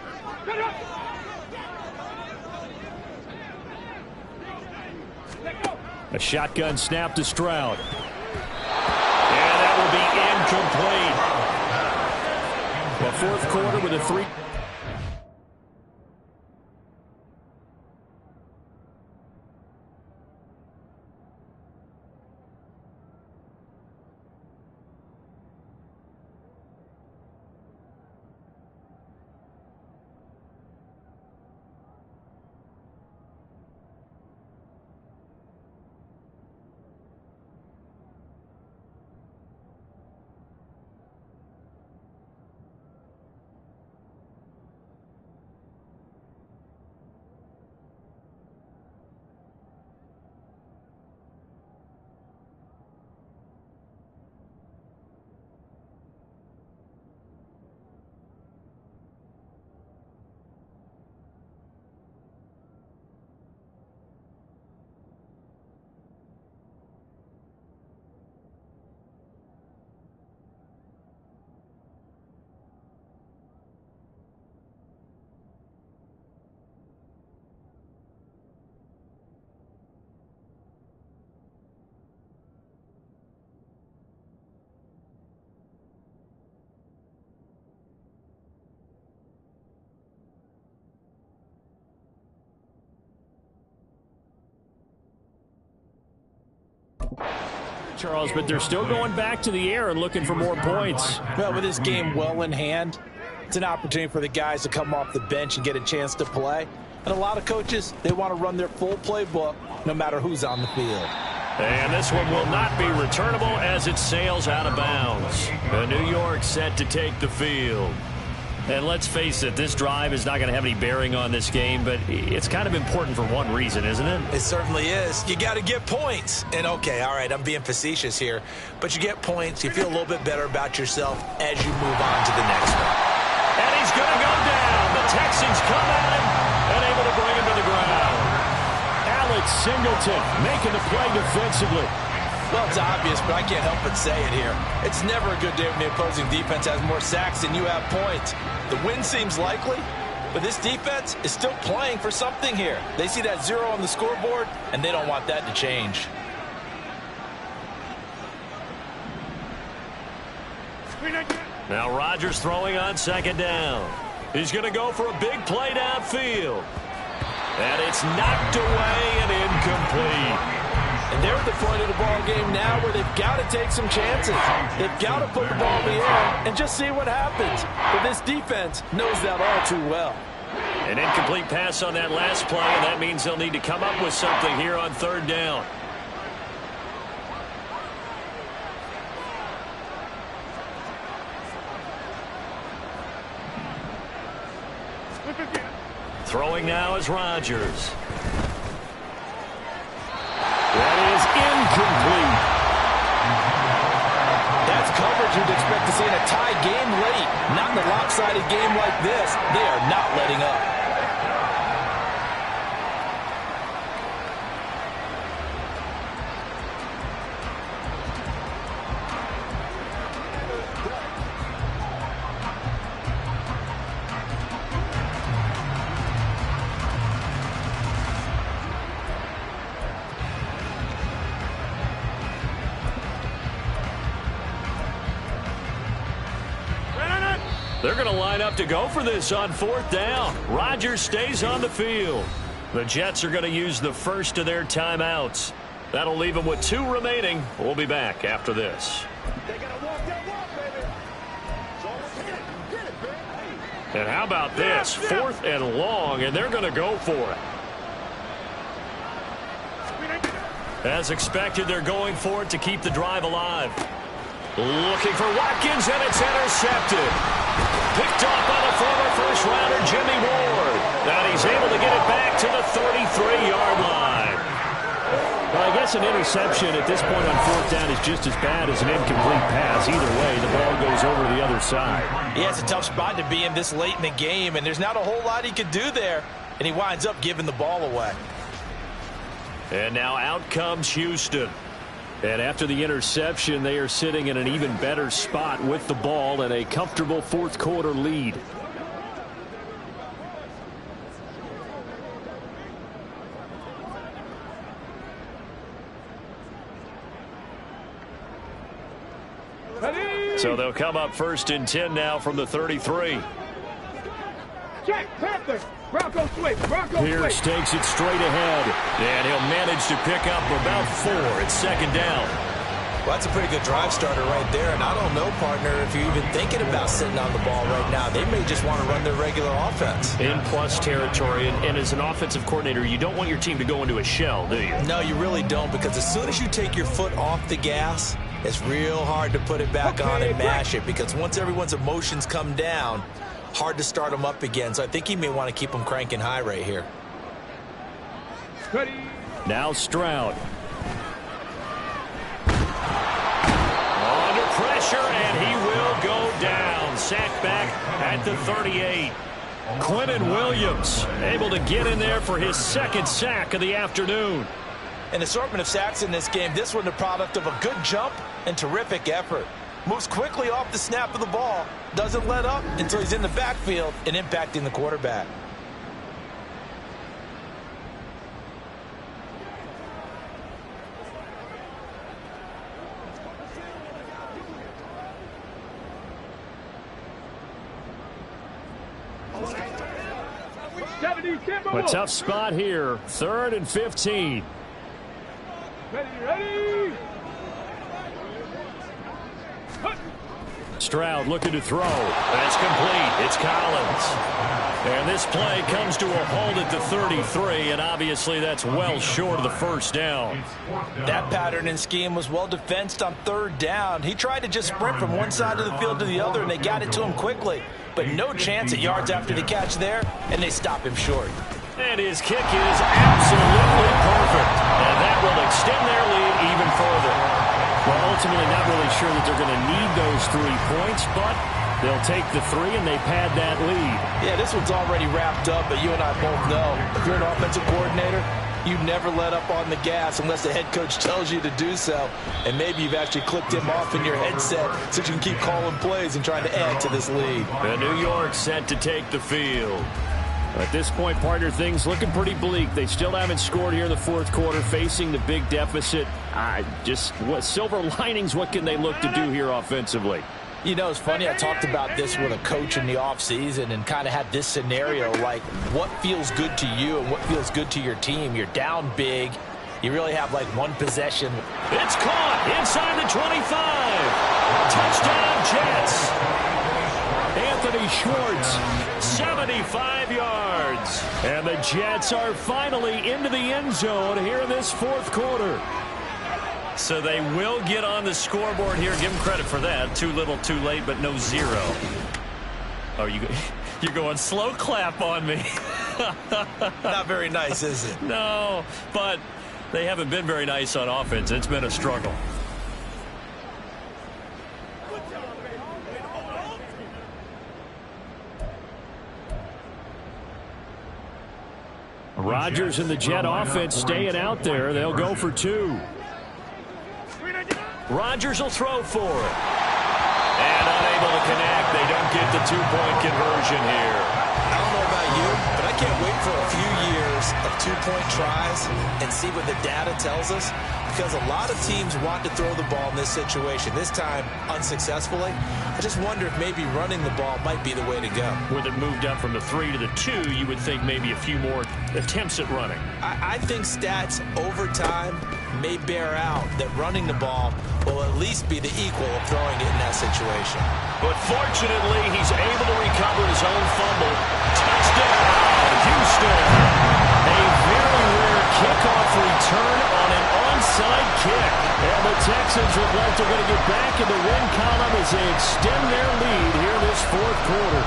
A shotgun snap to Stroud. And that will be incomplete. The 4th quarter with a 3. Charles, but they're still going back to the air and looking for more points. Well, with this game well in hand, it's an opportunity for the guys to come off the bench and get a chance to play. And a lot of coaches, they want to run their full playbook no matter who's on the field. And this one will not be returnable as it sails out of bounds. New York set to take the field. And let's face it, this drive is not going to have any bearing on this game, but it's kind of important for one reason, isn't it? It certainly is. You got to get points. And, okay, all right, I'm being facetious here, but you get points, you feel a little bit better about yourself as you move on to the next one. And he's going to go down. The Texans come at him and able to bring him to the ground. Alex Singleton making the play defensively. Well, it's obvious, but I can't help but say it here. It's never a good day when the opposing defense has more sacks than you have points. The win seems likely, but this defense is still playing for something here. They see that 0 on the scoreboard, and they don't want that to change. Now Rodgers throwing on 2nd down. He's going to go for a big play downfield. And it's knocked away and incomplete. And they're at the point of the ball game now where they've got to take some chances. They've got to put the ball in the air and just see what happens. But this defense knows that all too well. An incomplete pass on that last play, and that means they'll need to come up with something here on 3rd down. Throwing now is Rodgers. That is incomplete. That's coverage you'd expect to see in a tie game late. Not in a lopsided game like this. They are not letting up. They're going to line up to go for this on 4th down. Rodgers stays on the field. The Jets are going to use the first of their timeouts. That'll leave them with 2 remaining. We'll be back after this. And how about this? 4th and long, and they're going to go for it. As expected, they're going for it to keep the drive alive. Looking for Watkins, and it's intercepted. Picked off by the former first-rounder Jimmy Ward. And he's able to get it back to the 33-yard line. Well, I guess an interception at this point on fourth down is just as bad as an incomplete pass. Either way, the ball goes over to the other side. Yeah, it's a tough spot to be in this late in the game, and there's not a whole lot he could do there. And he winds up giving the ball away. And now out comes Houston. And after the interception, they are sitting in an even better spot with the ball and a comfortable fourth quarter lead. So they'll come up 1st and 10 now from the 33. Check, Panther. Bronco switch. Bronco Pierce switch. takes it straight ahead. And he'll manage to pick up about 4. It's 2nd down. Well, that's a pretty good drive starter right there. And I don't know, partner, if you're even thinking about sitting on the ball right now. They may just want to run their regular offense. In plus territory. And as an offensive coordinator, you don't want your team to go into a shell, do you? No, you really don't, because as soon as you take your foot off the gas, it's real hard to put it back on and mash it, because once everyone's emotions come down, hard to start them up again. So I think he may want to keep them cranking high right here. Ready. Now Stroud. Under pressure, and he will go down. Sacked back at the 38. Quentin Williams able to get in there for his 2nd sack of the afternoon. An assortment of sacks in this game. This one the product of a good jump and terrific effort. Moves quickly off the snap of the ball. Doesn't let up until he's in the backfield and impacting the quarterback. A tough spot here. 3rd and 15. Ready. Stroud looking to throw. That's complete. It's Collins. And this play comes to a halt at the 33, and obviously that's well short of the 1st down. That pattern and scheme was well defensed on 3rd down. He tried to just sprint from one side of the field to the other, and they got it to him quickly. But no chance at yards after the catch there, and they stop him short. And his kick is absolutely perfect. And that will extend their lead even further. Well, ultimately not really sure that they're going to need those 3 points, but they'll take the 3 and they pad that lead. Yeah, this one's already wrapped up, but you and I both know if you're an offensive coordinator, you never let up on the gas unless the head coach tells you to do so. And maybe you've actually clicked him off in your headset so you can keep calling plays and trying to add to this lead. And New York set to take the field. At this point, partner, things looking pretty bleak. They still haven't scored here in the 4th quarter, facing the big deficit. What silver linings, what can they look to do here offensively? You know, it's funny, I talked about this with a coach in the offseason and kind of had this scenario, like what feels good to you and what feels good to your team. You're down big. You really have like one possession. It's caught inside the 25. Touchdown, Jets. Anthony Schwartz, 75 yards. And the Jets are finally into the end zone here in this 4th quarter. So they will get on the scoreboard here. Give them credit for that. Too little, too late, but no 0. Oh, you're going slow clap on me. Not very nice, is it? No, but they haven't been very nice on offense. It's been a struggle. Rodgers and the Jet offense staying out there. They'll go for 2. Rodgers will throw for it. And unable to connect. They don't get the 2-point conversion here. I don't know about you, but I can't wait for a few years of 2-point tries and see what the data tells us, because a lot of teams want to throw the ball in this situation. This time, unsuccessfully. I just wonder if maybe running the ball might be the way to go. With it moved up from the 3 to the 2, you would think maybe a few more attempts at running. I think stats over time may bear out that running the ball will at least be the equal of throwing it in that situation. But fortunately, he's able to recover his own fumble. Touchdown, Houston. A very rare kickoff return on an onside kick. And the Texans look like they're going to get back in the win column as they extend their lead here this fourth quarter.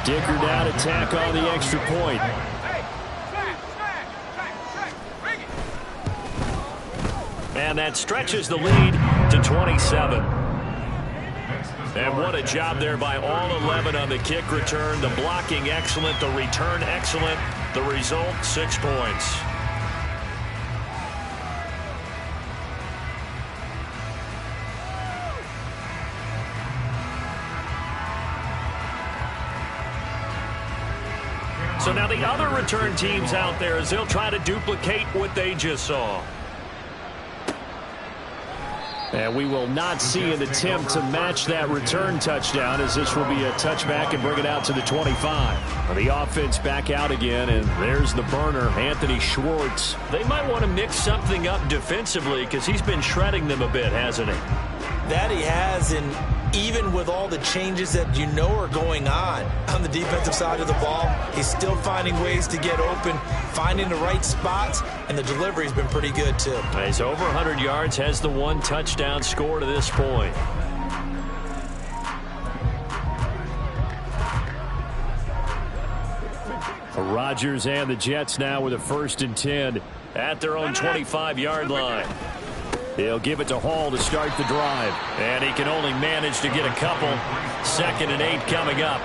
Dicker down to tack on the extra point. And that stretches the lead to 27. And what a job there by all 11 on the kick return. The blocking excellent, the return excellent. The result, 6 points. So now the other return teams out there as they'll try to duplicate what they just saw. And we will not see an attempt to match that return touchdown as this will be a touchback and bring it out to the 25. The offense back out again, and there's the burner, Anthony Schwartz. They might want to mix something up defensively because he's been shredding them a bit, hasn't he? That he has, and even with all the changes that you know are going on the defensive side of the ball, he's still finding ways to get open, finding the right spots, and the delivery's been pretty good too. He's over 100 yards, has the 1 touchdown score to this point. Rodgers and the Jets now with a 1st and 10 at their own 25-yard line. He'll give it to Hall to start the drive. And he can only manage to get a couple. 2nd and 8 coming up.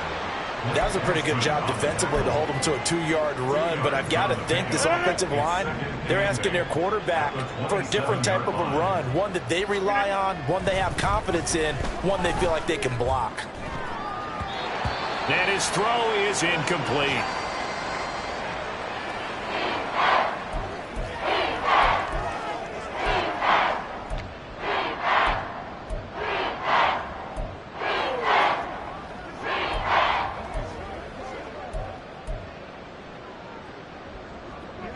That was a pretty good job defensively to hold him to a 2-yard run. But I've got to think this offensive line, they're asking their quarterback for a different type of a run. One that they rely on, one they have confidence in, one they feel like they can block. And his throw is incomplete.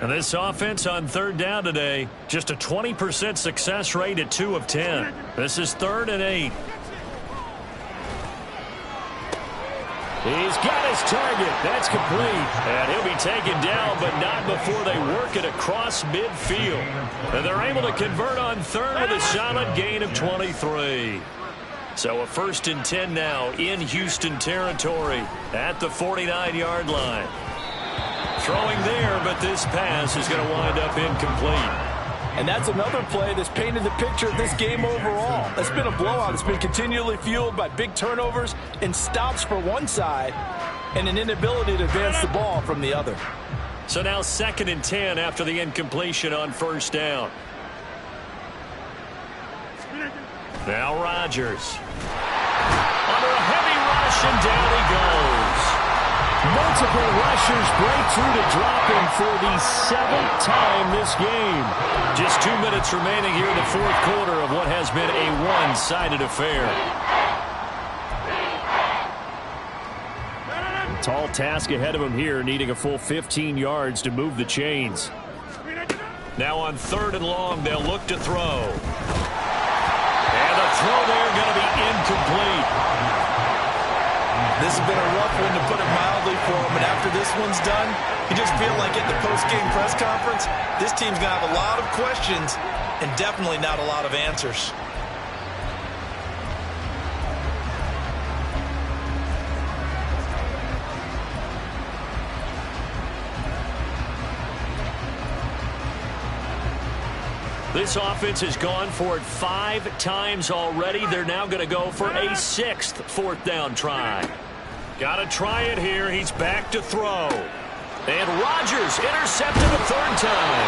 And this offense on 3rd down today, just a 20% success rate at 2 of 10. This is 3rd and 8. He's got his target. That's complete. And he'll be taken down, but not before they work it across midfield. And they're able to convert on 3rd with a solid gain of 23. So a 1st and 10 now in Houston territory at the 49-yard line. Throwing there, but this pass is going to wind up incomplete. And that's another play that's painted the picture of this game overall. It's been a blowout. It's been continually fueled by big turnovers and stops for one side and an inability to advance the ball from the other. So now 2nd and 10 after the incompletion on 1st down. Now Rodgers. Under a heavy rush, and down he goes. Multiple rushers break through to drop him for the 7th time this game. Just 2 minutes remaining here in the 4th quarter of what has been a one-sided affair. A tall task ahead of him here, needing a full 15 yards to move the chains. Now on 3rd and long, they'll look to throw. And the throw there going to be incomplete. This has been a rough one, to put it mildly, for him. And after this one's done, you just feel like at the post-game press conference, this team's going to have a lot of questions and definitely not a lot of answers. This offense has gone for it 5 times already. They're now going to go for a 6th 4th down try. Got to try it here. He's back to throw. And Rodgers intercepted a 3rd time.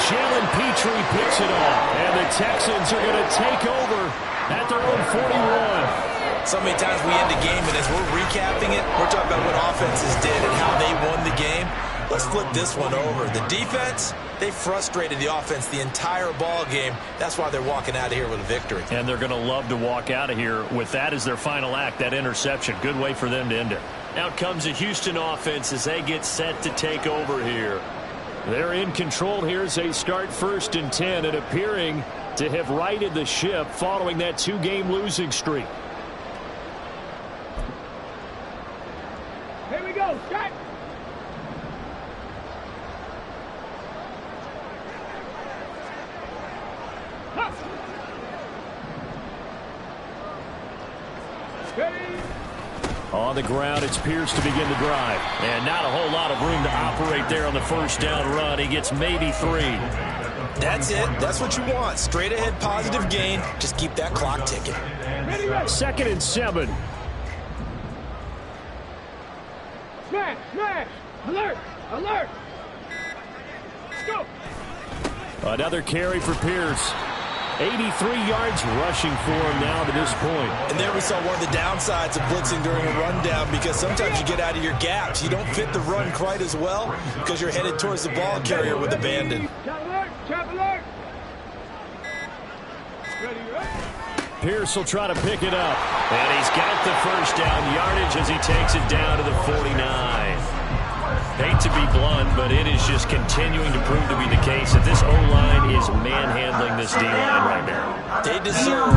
Jalen Petrie picks it off. And the Texans are going to take over at their own 41. So many times we end the game, and as we're recapping it, we're talking about what offenses did and how they won the game. Let's flip this one over. The defense, they frustrated the offense the entire ball game. That's why they're walking out of here with a victory. And they're going to love to walk out of here with that as their final act, that interception. Good way for them to end it. Out comes the Houston offense as they get set to take over here. They're in control here as they start 1st and 10 and appearing to have righted the ship following that 2-game losing streak. Here we go. Shot. Huh. Steady. On the ground, it's Pierce to begin the drive. And not a whole lot of room to operate there on the 1st down run. He gets maybe 3. That's it. That's what you want. Straight ahead positive gain. Just keep that clock ticking. 2nd and 7. Smash. Smash. Alert. Alert. Let's go. Another carry for Pierce. 83 yards rushing for him now to this point. And there we saw one of the downsides of blitzing during a rundown, because sometimes you get out of your gaps. You don't fit the run quite as well because you're headed towards the ball carrier with abandon. Chop alert. Chop alert. Ready, right? Pierce will try to pick it up. And he's got the 1st down yardage as he takes it down to the 49. Hate to be blunt, but it is just continuing to prove to be the case that this O-line is manhandling this D-line right now. They deserve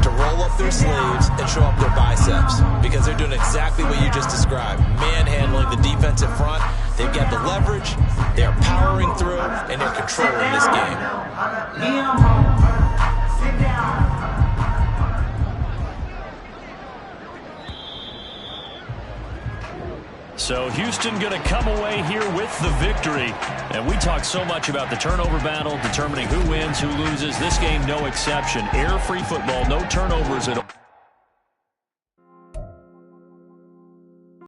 to roll up their sleeves and show up their biceps, because they're doing exactly what you just described. Manhandling the defensive front. They've got the leverage, they're powering through, and they're controlling this game. Sit down. So Houston going to come away here with the victory. And we talk so much about the turnover battle, determining who wins, who loses. This game, no exception. Error-free football, no turnovers at all.